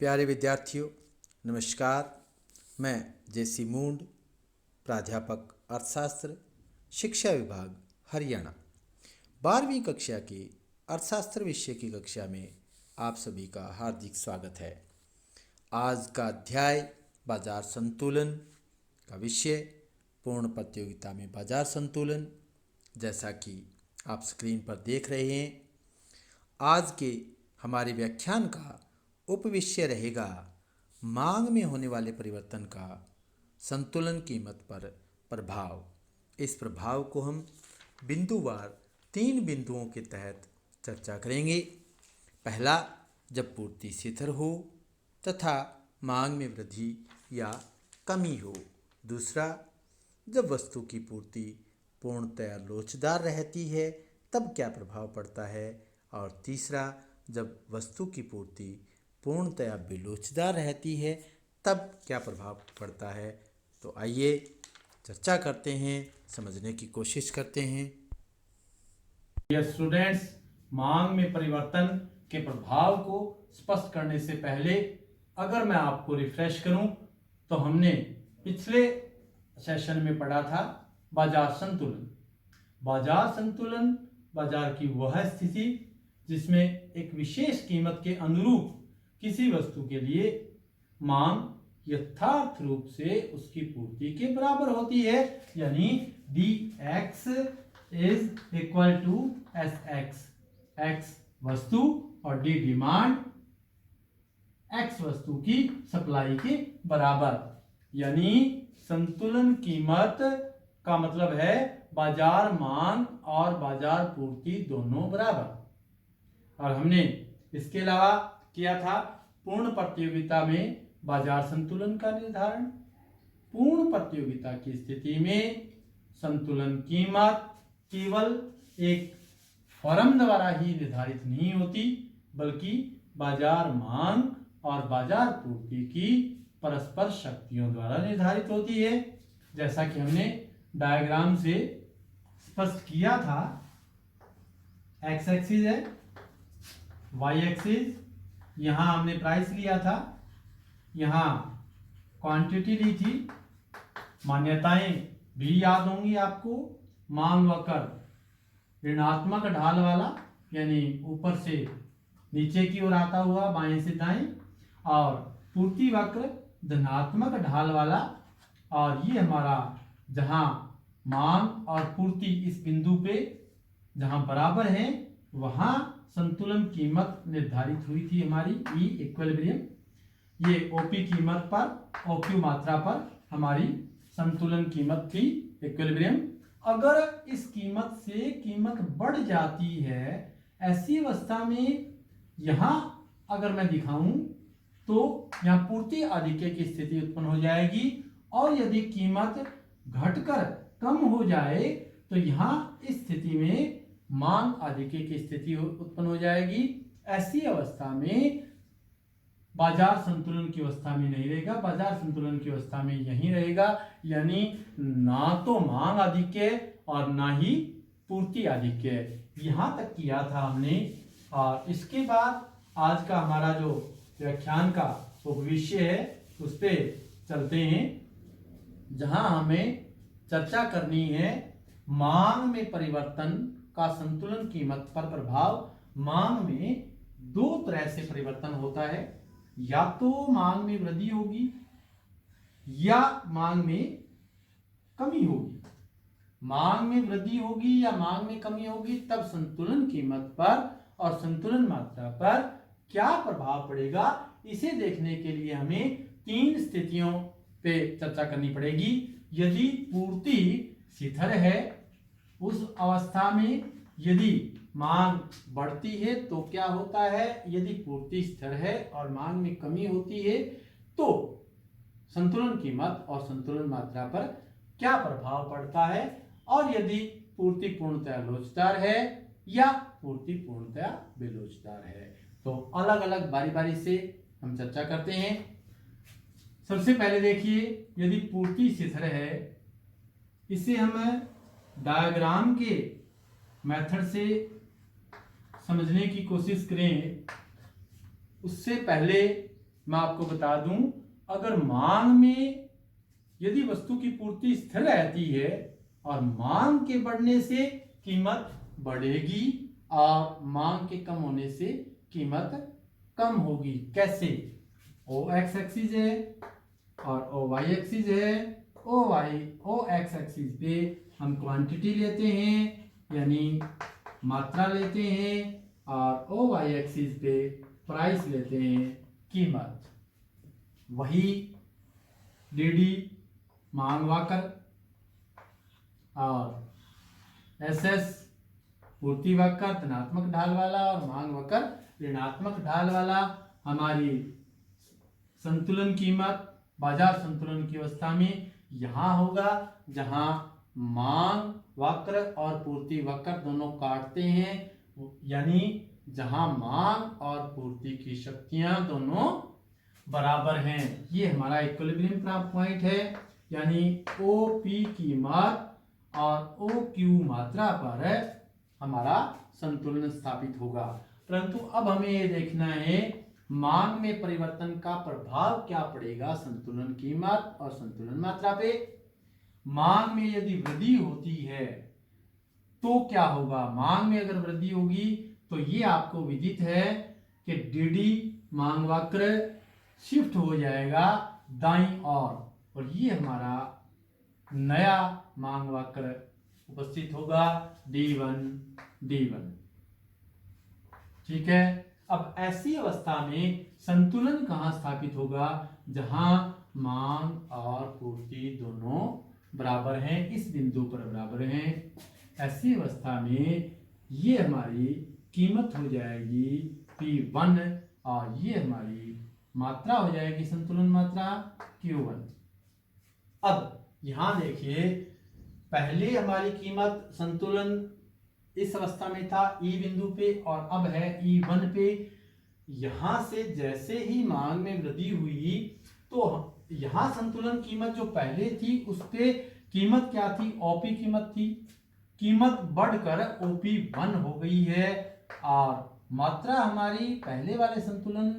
प्यारे विद्यार्थियों, नमस्कार। मैं जेसी मूंड, प्राध्यापक अर्थशास्त्र, शिक्षा विभाग, हरियाणा, 12वीं कक्षा की अर्थशास्त्र विषय की कक्षा में आप सभी का हार्दिक स्वागत है। आज का अध्याय बाजार संतुलन का विषय पूर्ण प्रतियोगिता में बाजार संतुलन। जैसा कि आप स्क्रीन पर देख रहे हैं, आज के हमारे व्याख्यान का उपविषय रहेगा मांग में होने वाले परिवर्तन का संतुलन कीमत पर प्रभाव। इस प्रभाव को हम बिंदुवार 3 बिंदुओं के तहत चर्चा करेंगे। पहला, जब पूर्ति शिथिल हो तथा मांग में वृद्धि या कमी हो। दूसरा, जब वस्तु की पूर्ति पूर्णतया लोचदार रहती है तब क्या प्रभाव पड़ता है। और तीसरा, जब वस्तु की पूर्ति पूर्णतया बेलोचदार रहती है तब क्या प्रभाव पड़ता है। तो आइए चर्चा करते हैं, समझने की कोशिश करते हैं। स्टूडेंट्स, मांग में परिवर्तन के प्रभाव को स्पष्ट करने से पहले अगर मैं आपको रिफ्रेश करूं तो हमने पिछले सेशन में पढ़ा था बाजार संतुलन। बाजार संतुलन बाजार की वह स्थिति जिसमें एक विशेष कीमत के अनुरूप किसी वस्तु के लिए मांग यथार्थ रूप से उसकी पूर्ति के बराबर होती है, यानी dx is equal to sx। x वस्तु और d डिमांड x वस्तु की सप्लाई के बराबर, यानी संतुलन कीमत का मतलब है बाजार मांग और बाजार पूर्ति दोनों बराबर। और हमने इसके अलावा किया था पूर्ण प्रतियोगिता में बाजार संतुलन का निर्धारण। पूर्ण प्रतियोगिता की स्थिति में संतुलन कीमत केवल एक फर्म द्वारा ही निर्धारित नहीं होती, बल्कि बाजार मांग और बाजार पूर्ति की परस्पर शक्तियों द्वारा निर्धारित होती है। जैसा कि हमने डायग्राम से स्पष्ट किया था, एक्स एक्सिस है, वाई एक्सिस, यहाँ हमने प्राइस लिया था, यहाँ क्वांटिटी ली थी। मान्यताएं भी याद होंगी आपको। मांग वक्र ऋणात्मक ढाल वाला, यानी ऊपर से नीचे की ओर आता हुआ बाएं से दाएं, और पूर्ति वक्र धनात्मक ढाल वाला। और ये हमारा जहां मांग और पूर्ति इस बिंदु पे जहां बराबर है वहां संतुलन कीमत निर्धारित हुई थी हमारी, ई इक्विलिब्रियम। ये ओपी कीमत पर, ओक्यू मात्रा पर हमारी संतुलन कीमत थी, इक्विलिब्रियम। अगर इस कीमत से कीमत बढ़ जाती है, ऐसी अवस्था में यहां अगर मैं दिखाऊं तो यहां पूर्ति आधिक्य की स्थिति उत्पन्न हो जाएगी, और यदि कीमत घटकर कम हो जाए तो यहां इस स्थिति में मांग आधिक्य की स्थिति उत्पन्न हो जाएगी। ऐसी अवस्था में बाजार संतुलन की अवस्था में नहीं रहेगा, बाजार संतुलन की अवस्था में यही रहेगा, यानी ना तो मांग आधिक्य और ना ही पूर्ति आधिक्य। यहां तक किया था हमने। और इसके बाद आज का हमारा जो व्याख्यान का उपविषय है उस पे चलते हैं, जहां हमें चर्चा करनी है मांग में परिवर्तन का संतुलन कीमत पर प्रभाव। मांग में दो तरह से परिवर्तन होता है, या तो मांग में वृद्धि होगी या मांग में कमी होगी। मांग में वृद्धि होगी या मांग में कमी होगी तब संतुलन कीमत पर और संतुलन मात्रा पर क्या प्रभाव पड़ेगा, इसे देखने के लिए हमें 3 स्थितियों पे चर्चा करनी पड़ेगी। यदि पूर्ति शिथिल है, उस अवस्था में यदि मांग बढ़ती है तो क्या होता है। यदि पूर्ति स्थिर है और मांग में कमी होती है तो संतुलन कीमत और संतुलन मात्रा पर क्या प्रभाव पड़ता है। और यदि पूर्ति पूर्णतया लोचदार है या पूर्ति पूर्णतया बेलोचदार है। तो अलग अलग बारी बारी से हम चर्चा करते हैं। सबसे पहले देखिए, यदि पूर्ति शिथिल है, इसे हम डायग्राम के मेथड से समझने की कोशिश करें। उससे पहले मैं आपको बता दूं, अगर मांग में यदि वस्तु की पूर्ति स्थिर रहती है और मांग के बढ़ने से कीमत बढ़ेगी और मांग के कम होने से कीमत कम होगी। कैसे? ओ एक्स एक्सिस है और ओ वाई एक्सिस है। ओ एक्स एक्सिस पे हम क्वांटिटी लेते हैं यानी मात्रा लेते हैं और ओ वाई एक्सिस पे प्राइस लेते हैं, कीमत। वही डीडी मांग वक्र और एसएस पूर्ति वक्र धनात्मक ढाल वाला और मांग वक्र ऋणात्मक ढाल वाला हमारी संतुलन कीमत बाजार संतुलन की अवस्था में यहां होगा जहां मांग वक्र और पूर्ति वक्र दोनों काटते हैं, यानी जहां मांग और पूर्ति की शक्तियां दोनों बराबर हैं। ये हमारा इक्विलिब्रियम पॉइंट है, यानी ओ पी कीमत और ओ क्यू मात्रा पर हमारा संतुलन स्थापित होगा। परंतु अब हमें ये देखना है मांग में परिवर्तन का प्रभाव क्या पड़ेगा संतुलन कीमत और संतुलन मात्रा पे। मांग में यदि वृद्धि होती है तो क्या होगा? मांग में अगर वृद्धि होगी तो ये आपको विदित है कि डीडी मांग वक्र शिफ्ट हो जाएगा दाईं ओर और ये हमारा नया मांग वक्र उपस्थित होगा D1। ठीक है। अब ऐसी अवस्था में संतुलन कहां स्थापित होगा? जहां मांग और पूर्ति दोनों बराबर हैं, इस बिंदु पर बराबर हैं। ऐसी अवस्था में ये हमारी कीमत हो जाएगी P1 और ये हमारी मात्रा हो जाएगी संतुलन मात्रा Q1। अब यहां देखिए, पहले हमारी कीमत संतुलन इस अवस्था में था E बिंदु पे और अब है E1 पे। यहां से जैसे ही मांग में वृद्धि हुई तो यहां संतुलन कीमत जो पहले थी उस पे कीमत क्या थी? OP कीमत थी। कीमत बढ़कर OP1 हो गई है और मात्रा हमारी पहले वाले संतुलन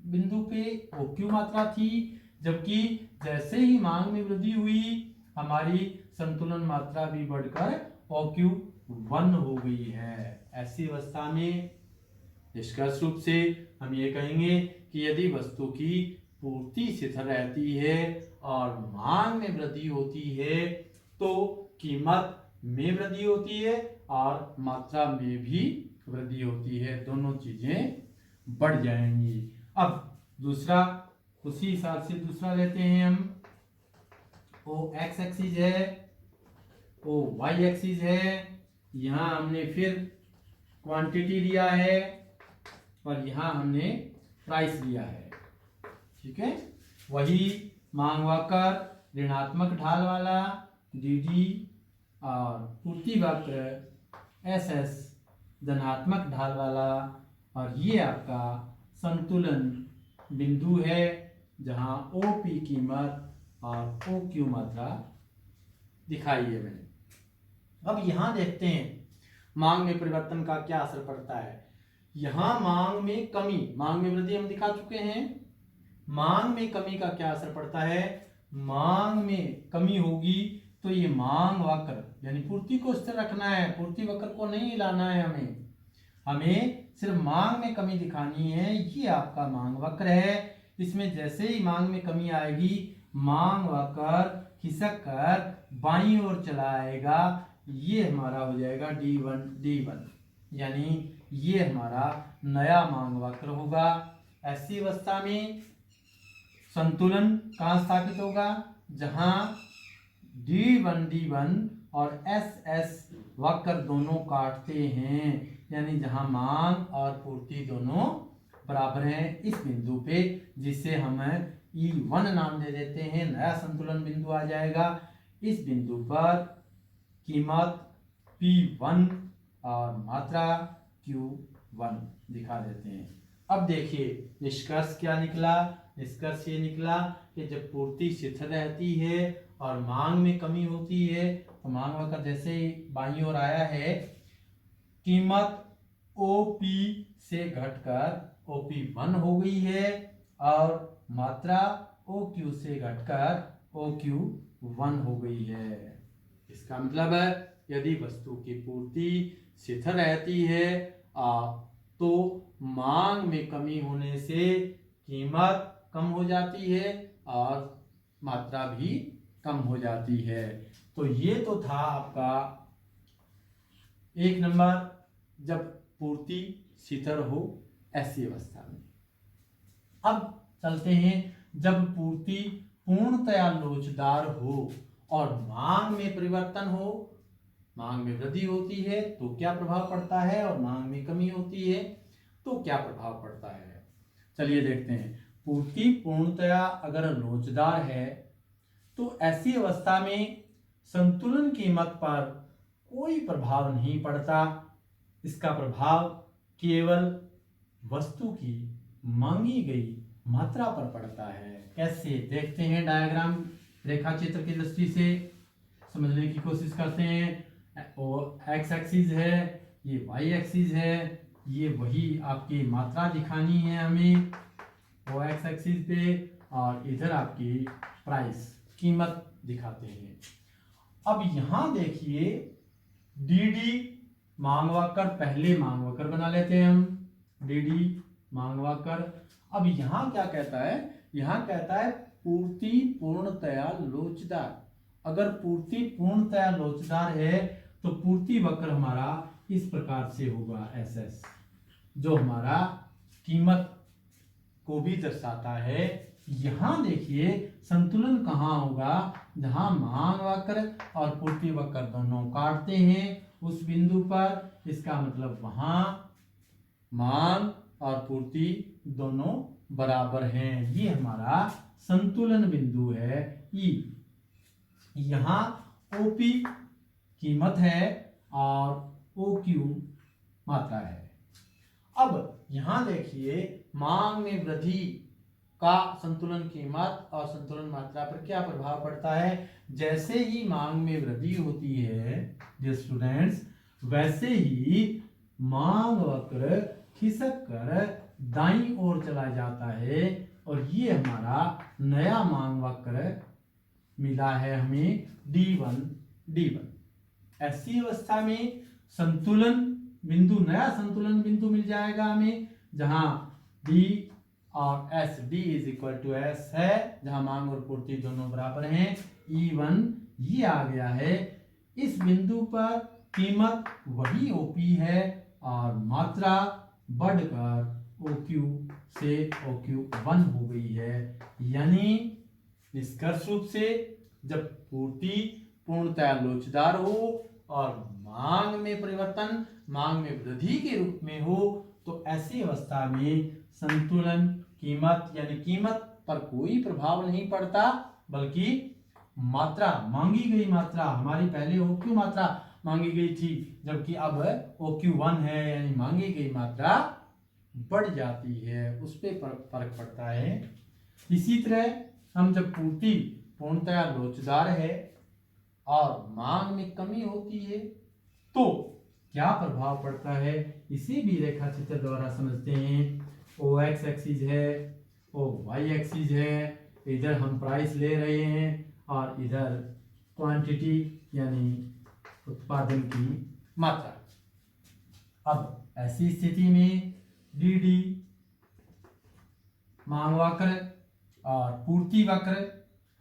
बिंदु पे OQ मात्रा थी, जबकि जैसे ही मांग में वृद्धि हुई हमारी संतुलन मात्रा भी बढ़कर OQ1 हो गई है। ऐसी अवस्था में निष्कर्ष रूप से हम ये कहेंगे कि यदि वस्तु की पूर्ति स्थिर रहती है और मांग में वृद्धि होती है तो कीमत में वृद्धि होती है और मात्रा में भी वृद्धि होती है, दोनों चीजें बढ़ जाएंगी। अब दूसरा, उसी हिसाब से दूसरा लेते हैं हम। ओ एक्स एक्सिस है, ओ वाई एक्सिस है, यहां हमने फिर क्वांटिटी लिया है और यहां हमने प्राइस लिया है। ठीक है। वही मांग वक्र ऋणात्मक ढाल वाला डीडी और पूर्ति वक्र एसएस धनात्मक ढाल वाला और ये आपका संतुलन बिंदु है जहां ओपी कीमत और ओक्यू मात्रा दिखाई है मैंने। अब यहां देखते हैं मांग में परिवर्तन का क्या असर पड़ता है। यहां मांग में कमी, मांग में वृद्धि हम दिखा चुके हैं। मांग में कमी का क्या असर पड़ता है? मांग में कमी होगी तो ये मांग वक्र यानी पूर्ति को स्थिर रखना है, पूर्ति वक्र को नहीं हिलाना है। हमें सिर्फ मांग में कमी दिखानी है। ये आपका मांग वक्र है। इसमें जैसे ही मांग में कमी आएगी मांग वक्र खिसक कर बाईं ओर चला आएगा। ये हमारा हो जाएगा D1, यानी ये हमारा नया मांग वक्र होगा। ऐसी अवस्था में संतुलन कहाँ स्थापित होगा? जहां D1 और SS वक्र दोनों काटते हैं, यानी जहां मांग और पूर्ति दोनों बराबर हैं, इस बिंदु पे, जिसे हम E1 नाम दे देते हैं, नया संतुलन बिंदु आ जाएगा। इस बिंदु पर कीमत P1 और मात्रा Q1 दिखा देते हैं। अब देखिए निष्कर्ष क्या निकला। निष्कर्ष ये निकला कि जब पूर्ति स्थिर रहती है और मांग में कमी होती है तो मांग वक्र जैसे ही बाईं ओर आया है, कीमत OP से घटकर OP1 हो गई है और मात्रा OQ से घटकर OQ1 हो गई है। इसका मतलब है यदि वस्तु की पूर्ति शिथिल रहती है तो मांग में कमी होने से कीमत कम हो जाती है और मात्रा भी कम हो जाती है। तो ये तो था आपका 1 नंबर, जब पूर्ति शिथिल हो ऐसी अवस्था में। अब चलते हैं जब पूर्ति पूर्णतया लोचदार हो और मांग में परिवर्तन हो, मांग में वृद्धि होती है तो क्या प्रभाव पड़ता है और मांग में कमी होती है तो क्या प्रभाव पड़ता है। चलिए देखते हैं। पूर्ति पूर्णतया अगर लोचदार है तो ऐसी अवस्था में संतुलन कीमत पर कोई प्रभाव नहीं पड़ता। इसका प्रभाव केवल वस्तु की मांगी गई मात्रा पर पड़ता है। कैसे देखते हैं, डायग्राम रेखा चित्र की दृष्टि से समझने की कोशिश करते हैं। एक्स एक्सिस है, ये वाई एक्सिस है, ये वही आपकी मात्रा दिखानी है हमें वो एक्स एक्सिस पे, और इधर आपकी प्राइस कीमत दिखाते हैं। अब यहां देखिए डी मांग वक्र, पहले मांग वक्र बना लेते हैं हम, डी मांग वक्र। अब यहां क्या कहता है, यहां कहता है पूर्ति पूर्णतया लोचदार। अगर पूर्ति पूर्णतया लोचदार है तो पूर्ति वक्र हमारा इस प्रकार से होगा SS, जो हमारा कीमत को भी दर्शाता है। यहां देखिए संतुलन कहाँ होगा, जहां मांग वक्र और पूर्ति वक्र दोनों काटते हैं उस बिंदु पर। इसका मतलब वहां मांग और पूर्ति दोनों बराबर हैं। ये हमारा संतुलन बिंदु है E। यहां OP कीमत है और OQ मात्रा है। अब यहां देखिए मांग में वृद्धि का संतुलन कीमत और संतुलन मात्रा पर क्या प्रभाव पड़ता है। जैसे ही मांग में वृद्धि होती है डियर स्टूडेंट्स, वैसे ही मांग वक्र खिसक कर दाईं ओर चला जाता है और ये हमारा नया मांग वक्र मिला है हमें D1। ऐसी अवस्था में संतुलन बिंदु, नया संतुलन बिंदु मिल जाएगा हमें, जहां D और S, D = S है, जहां मांग और पूर्ति दोनों बराबर हैं। E1 ये आ गया है। इस बिंदु पर कीमत वही OP है और मात्रा बढ़कर OQ से OQ1 हो गई है। यानी निष्कर्ष रूप से जब पूर्ति पूर्णतया लोचदार हो और मांग में परिवर्तन, मांग में वृद्धि के रूप में हो, तो ऐसी अवस्था में संतुलन कीमत यानी कीमत पर कोई प्रभाव नहीं पड़ता, बल्कि मात्रा, मांगी गई मात्रा, हमारी पहले OQ मात्रा मांगी गई थी, जबकि अब OQ1 है, यानी मांगी गई मात्रा बढ़ जाती है, उस पर फर्क पड़ता है। इसी तरह हम जब पूर्ति पूर्णतया लोचदार है और मांग में कमी होती है तो क्या प्रभाव पड़ता है, इसी भी रेखा चित्र द्वारा समझते हैं। OX एक्सिस है, OY एक्सिस है, इधर हम प्राइस ले रहे हैं और इधर क्वांटिटी यानी उत्पादन की मात्रा। अब ऐसी स्थिति में DD मांग वक्र और पूर्ति वक्र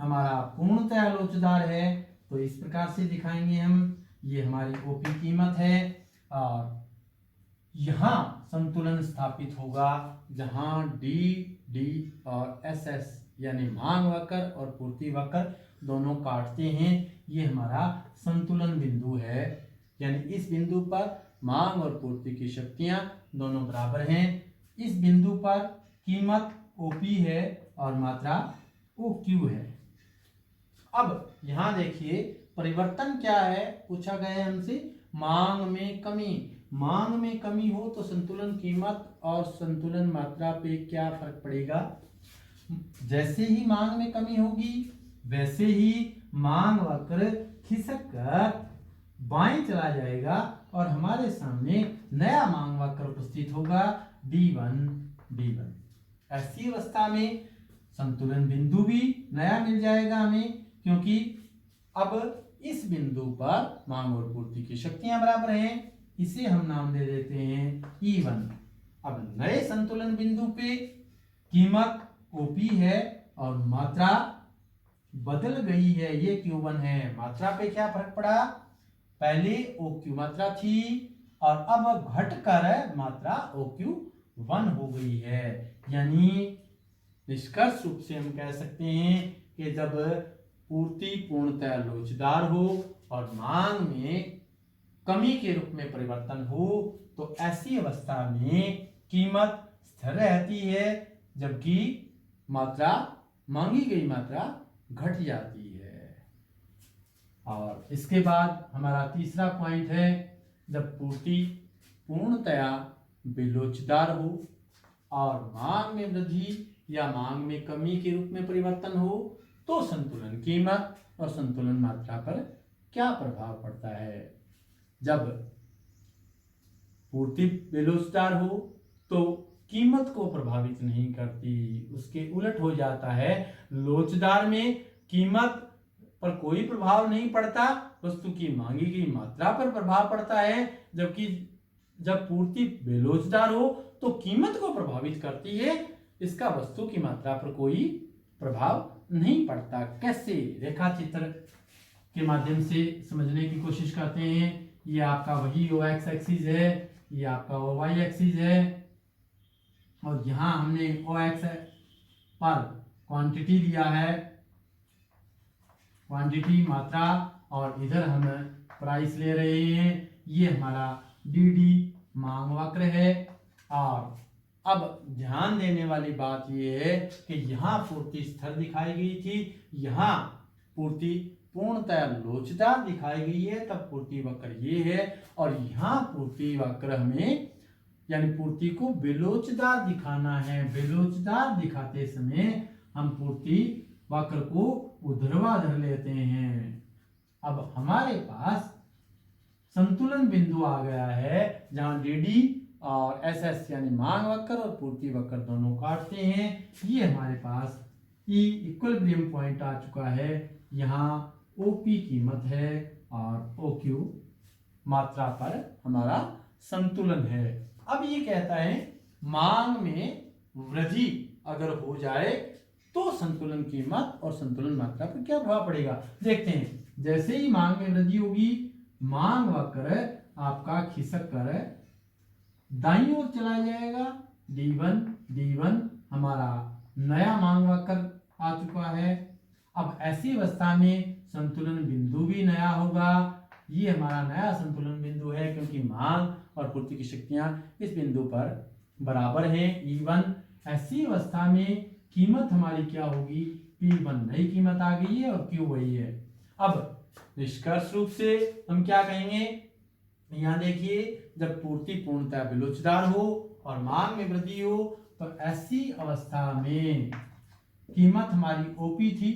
हमारा पूर्णतया लोचदार है, तो इस प्रकार से दिखाएंगे हम। ये हमारी OP कीमत है और यहां संतुलन स्थापित होगा जहां D और SS यानी मांग वक्र और पूर्ति वक्र दोनों काटते हैं। ये हमारा संतुलन बिंदु है, यानी इस बिंदु पर मांग और पूर्ति की शक्तियां दोनों बराबर हैं। इस बिंदु पर कीमत OP है और मात्रा OQ है। अब यहां देखिए परिवर्तन क्या है, पूछा गया है हमसे, मांग में कमी। मांग में कमी हो तो संतुलन कीमत और संतुलन मात्रा पे क्या फर्क पड़ेगा। जैसे ही मांग में कमी होगी वैसे ही मांग वक्र खिसक कर बाएं चला जाएगा और हमारे सामने नया मांग वक्र उपस्थित होगा D1। ऐसी अवस्था में संतुलन बिंदु भी नया मिल जाएगा हमें, क्योंकि अब इस बिंदु पर मांग और पूर्ति की शक्तियां बराबर हैं। इसे हम नाम दे देते हैं E1। अब नए संतुलन बिंदु पे कीमत OP है और मात्रा बदल गई है, ये Q1 है। मात्रा पे क्या फर्क पड़ा, पहले OQ मात्रा थी और अब घटकर मात्रा OQ1 हो गई है। यानी निष्कर्ष रूप से हम कह सकते हैं कि जब पूर्ति पूर्णतः लोचदार हो और मांग में कमी के रूप में परिवर्तन हो तो ऐसी अवस्था में कीमत स्थिर रहती है, जबकि मात्रा, मांगी गई मात्रा घट जाती है। और इसके बाद हमारा तीसरा पॉइंट है, जब पूर्ति पूर्णतया बेलोचदार हो और मांग में वृद्धि या मांग में कमी के रूप में परिवर्तन हो तो संतुलन कीमत और संतुलन मात्रा पर क्या प्रभाव पड़ता है। जब पूर्ति बेलोचदार हो तो कीमत को प्रभावित नहीं करती, उसके उलट हो जाता है। लोचदार में कीमत पर कोई प्रभाव नहीं पड़ता, वस्तु की मांगी गई मात्रा पर प्रभाव पड़ता है, जबकि जब पूर्ति बेलोचदार हो तो कीमत को प्रभावित करती है, इसका वस्तु की मात्रा पर कोई प्रभाव नहीं पड़ता। कैसे, रेखा चित्र के माध्यम से समझने की कोशिश करते हैं। ये आपका वही OX एक्सिस है, ये आपका OY एक्सिस है और यहाँ हमने OX पर क्वांटिटी दिया है, क्वांटिटी मात्रा, और इधर हम प्राइस ले रहे हैं। ये हमारा DD मांग वक्र है। और अब ध्यान देने वाली बात यह है कि यहाँ पूर्ति स्थिर दिखाई गई थी, यहाँ पूर्ति पूर्णतः लोचदार दिखाई गई है, तब पूर्ति वक्र ये है। और यहाँ पूर्ति वक्र हमें यानी पूर्ति को बेलोचदार दिखाना है। बेलोचदार दिखाते समय हम पूर्ति वक्र को ऊर्ध्वाधर लेते हैं। अब हमारे पास संतुलन बिंदु आ गया है जहां DD और SS यानी मांग वक्र और पूर्ति वक्र दोनों काटते हैं। ये हमारे पास E इक्विलिब्रियम पॉइंट आ चुका है। यहाँ OP कीमत है और OQ मात्रा पर हमारा संतुलन है। अब ये कहता है मांग में वृद्धि अगर हो जाए तो संतुलन कीमत और संतुलन मात्रा पर क्या प्रभाव पड़ेगा, देखते हैं। जैसे ही मांग में वृद्धि होगी, मांग वक्र आपका खिसक कर दाईं ओर चला जाएगा। D1 हमारा नया मांग वक्र आ चुका है। अब ऐसी अवस्था में संतुलन बिंदु भी नया होगा। ये हमारा नया संतुलन बिंदु है क्योंकि मांग और पूर्ति की शक्तियां इस बिंदु पर बराबर हैं, E1। ऐसी अवस्था में कीमत हमारी क्या होगी, P1 नई कीमत आ गई है और Q वही है। अब निष्कर्ष रूप से हम क्या कहेंगे, यहाँ देखिए, जब पूर्ति पूर्णतः बेलोचदार हो और मांग में वृद्धि हो तो ऐसी अवस्था में कीमत हमारी OP थी,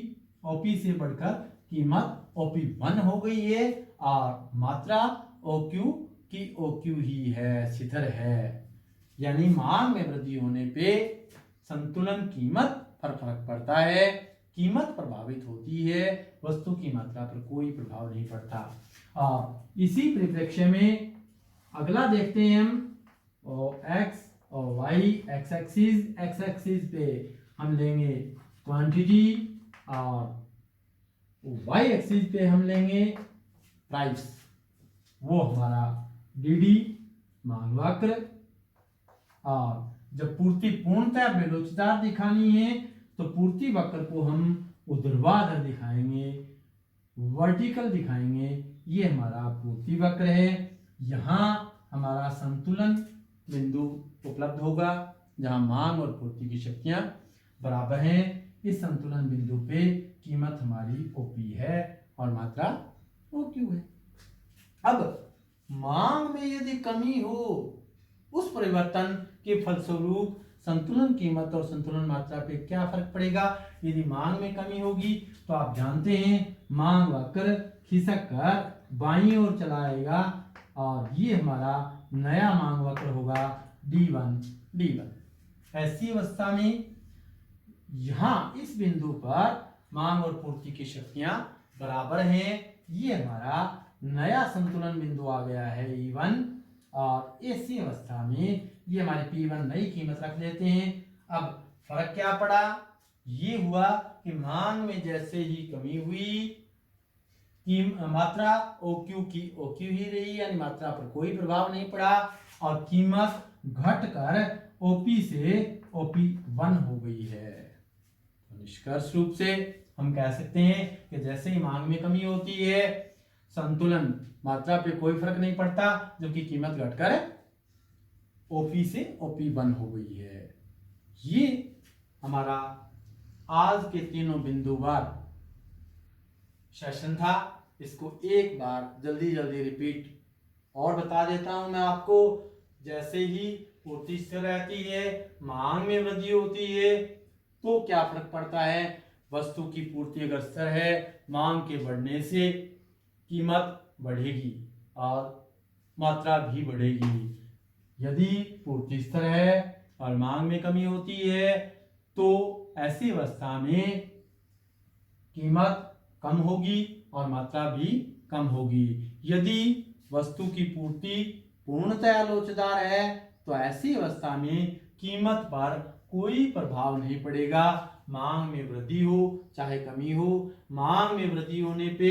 OP से बढ़कर कीमत OP1 हो गई है और मात्रा OQ की OQ ही है, स्थिर है। यानी मांग में वृद्धि होने पे संतुलन कीमत पर फर्क पड़ता है, कीमत प्रभावित होती है, वस्तु की मात्रा पर कोई प्रभाव नहीं पड़ता। और इसी परिप्रेक्ष्य में अगला देखते हैं हम X और Y एक्स एक्सिस पे हम लेंगे क्वांटिटी और Y एक्सिस पे हम लेंगे प्राइस। वो हमारा DD मांग वक्र। और जब पूर्ति पूर्णतः बेलोचदार दिखानी है तो पूर्ति वक्र को हम ऊर्ध्वाधर दिखाएंगे, वर्टिकल दिखाएंगे। ये हमारा पूर्ति वक्र है। यहाँ हमारा संतुलन बिंदु उपलब्ध होगा जहाँ मांग और पूर्ति की शक्तियां बराबर हैं। इस संतुलन बिंदु पे कीमत हमारी OP है और मात्रा OQ है। अब मांग में यदि कमी हो, उस परिवर्तन के फलस्वरूप संतुलन कीमत और संतुलन मात्रा पे क्या फर्क पड़ेगा। यदि मांग में कमी होगी तो आप जानते हैं मांग वक्र खिसक कर बाईं ओर चलाएगा और ये हमारा नया मांग वक्र होगा D1। ऐसी अवस्था में यहाँ इस बिंदु पर मांग और पूर्ति की शक्तियां बराबर हैं। ये हमारा नया संतुलन बिंदु आ गया है E1, और ऐसी अवस्था में ये हमारी P1 नई कीमत रख लेते हैं। अब फर्क क्या पड़ा? ये हुआ कि मांग में जैसे ही कमी हुई, की मात्रा OQ की OQ ही रही, यानी मात्रा पर कोई प्रभाव नहीं पड़ा, और कीमत घटकर OP से OP1 हो गई है। तो निष्कर्ष रूप से हम कह सकते हैं कि जैसे ही मांग में कमी होती है, संतुलन मात्रा पे कोई फर्क नहीं पड़ता, जबकि कीमत घटकर OP से OP1 हो गई है। ये हमारा आज के तीनों बिंदुवार सेशन था। इसको एक बार जल्दी जल्दी रिपीट और बता देता हूं मैं आपको। जैसे ही पूर्ति स्थिर रहती है, मांग में वृद्धि होती है, तो क्या फर्क पड़ता है? वस्तु की पूर्ति अगर स्थिर है, मांग के बढ़ने से कीमत बढ़ेगी और मात्रा भी बढ़ेगी। यदि पूर्ति स्थिर है और मांग में कमी होती है, तो ऐसी अवस्था में कीमत कम होगी और मात्रा भी कम होगी। यदि वस्तु की पूर्ति पूर्णतया लोचदार है, तो ऐसी अवस्था में कीमत पर कोई प्रभाव नहीं पड़ेगा। मांग में वृद्धि हो चाहे कमी हो, मांग में वृद्धि होने पे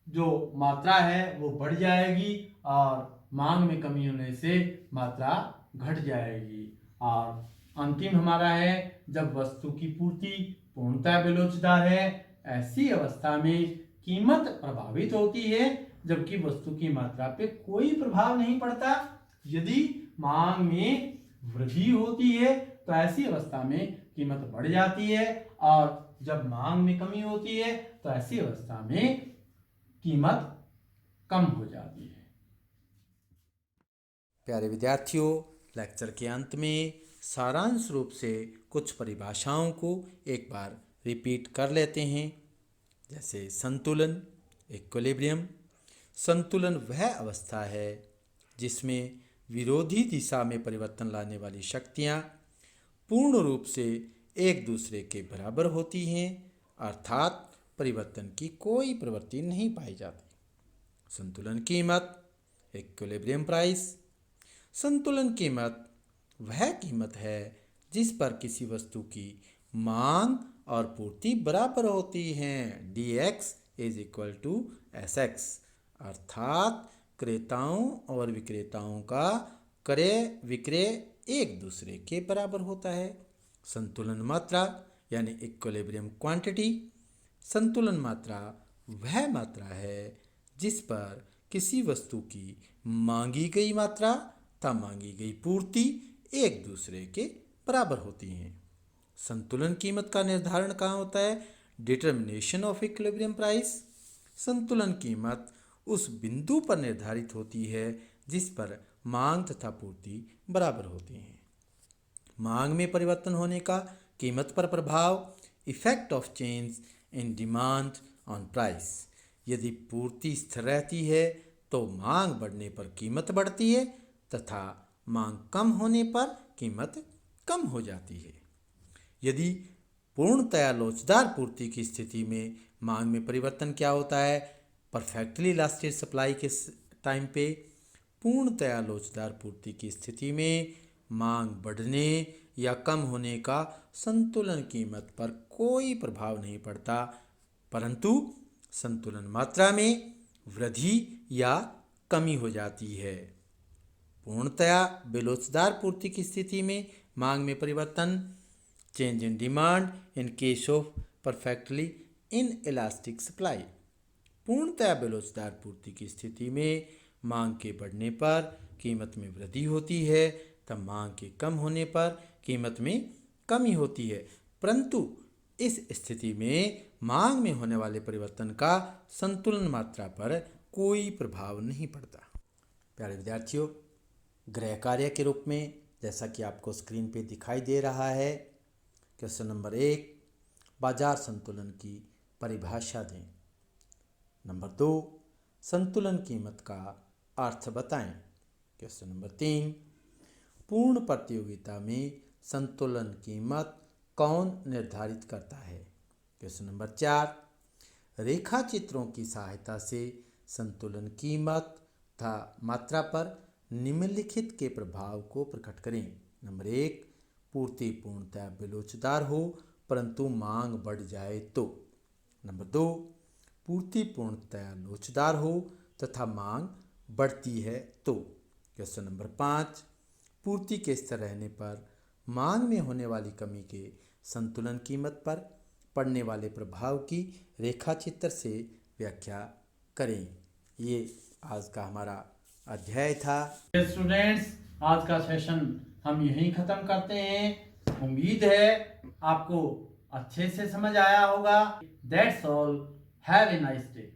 जो मात्रा है वो बढ़ जाएगी, और मांग में कमी होने से मात्रा घट जाएगी। और अंतिम हमारा है, जब वस्तु की पूर्ति पूर्णतः बेलोचदार है, ऐसी अवस्था में कीमत प्रभावित होती है, जबकि वस्तु की मात्रा पे कोई प्रभाव नहीं पड़ता। यदि मांग में वृद्धि होती है, तो ऐसी अवस्था में कीमत बढ़ जाती है, और जब मांग में कमी होती है, तो ऐसी अवस्था में कीमत कम हो जाती है। प्यारे विद्यार्थियों, लेक्चर के अंत में सारांश रूप से कुछ परिभाषाओं को एक बार रिपीट कर लेते हैं। जैसे संतुलन, इक्विलिब्रियम। संतुलन वह अवस्था है जिसमें विरोधी दिशा में परिवर्तन लाने वाली शक्तियाँ पूर्ण रूप से एक दूसरे के बराबर होती हैं, अर्थात परिवर्तन की कोई प्रवृत्ति नहीं पाई जाती। संतुलन कीमत, इक्विलिब्रियम प्राइस। संतुलन कीमत वह कीमत है जिस पर किसी वस्तु की मांग और पूर्ति बराबर होती हैं। dx is equal to sx, अर्थात क्रेताओं और विक्रेताओं का क्रय विक्रय एक दूसरे के बराबर होता है। संतुलन मात्रा यानी इक्विलिब्रियम क्वांटिटी। संतुलन मात्रा वह मात्रा है जिस पर किसी वस्तु की मांगी गई मात्रा तथा मांगी गई पूर्ति एक दूसरे के बराबर होती हैं। संतुलन कीमत का निर्धारण कहाँ होता है? Determination of equilibrium price. संतुलन कीमत उस बिंदु पर निर्धारित होती है जिस पर मांग तथा पूर्ति बराबर होती हैं। मांग में परिवर्तन होने का कीमत पर प्रभाव, effect of change in demand on price. यदि पूर्ति स्थिर रहती है तो मांग बढ़ने पर कीमत बढ़ती है तथा मांग कम होने पर कीमत कम हो जाती है। यदि पूर्णतया लोचदार पूर्ति की स्थिति में मांग में परिवर्तन क्या होता है? परफेक्टली इलास्टिक सप्लाई के टाइम पे पूर्णतया लोचदार पूर्ति की स्थिति में मांग बढ़ने या कम होने का संतुलन कीमत पर कोई प्रभाव नहीं पड़ता, परंतु संतुलन मात्रा में वृद्धि या कमी हो जाती है। पूर्णतया बेलोचदार पूर्ति की स्थिति में मांग में परिवर्तन, change in demand in case of perfectly in elastic supply. पूर्णतया बेलोचदार पूर्ति की स्थिति में मांग के बढ़ने पर कीमत में वृद्धि होती है, तब मांग के कम होने पर कीमत में कमी होती है, परंतु इस स्थिति में मांग में होने वाले परिवर्तन का संतुलन मात्रा पर कोई प्रभाव नहीं पड़ता। प्यारे विद्यार्थियों, गृह कार्य के रूप में जैसा कि आपको स्क्रीन पे दिखाई दे रहा है, क्वेश्चन नंबर 1, बाजार संतुलन की परिभाषा दें। नंबर 2, संतुलन कीमत का अर्थ बताएं। क्वेश्चन नंबर 3, पूर्ण प्रतियोगिता में संतुलन कीमत कौन निर्धारित करता है? क्वेश्चन नंबर 4, रेखा चित्रों की सहायता से संतुलन कीमत तथा मात्रा पर निम्नलिखित के प्रभाव को प्रकट करें। नंबर 1, पूर्ति पूर्णतः बेलोचदार हो परंतु मांग बढ़ जाए तो। नंबर 2, पूर्ति पूर्णतः लोचदार हो तथा मांग बढ़ती है तो। क्वेश्चन नंबर 5, पूर्ति के स्तर रहने पर मांग में होने वाली कमी के संतुलन कीमत पर पड़ने वाले प्रभाव की रेखाचित्र से व्याख्या करें। ये आज का हमारा अध्याय था। स्टूडेंट्स, आज का सेशन हम यहीं ख़त्म करते हैं। उम्मीद है आपको अच्छे से समझ आया होगा। That's all, have a nice day.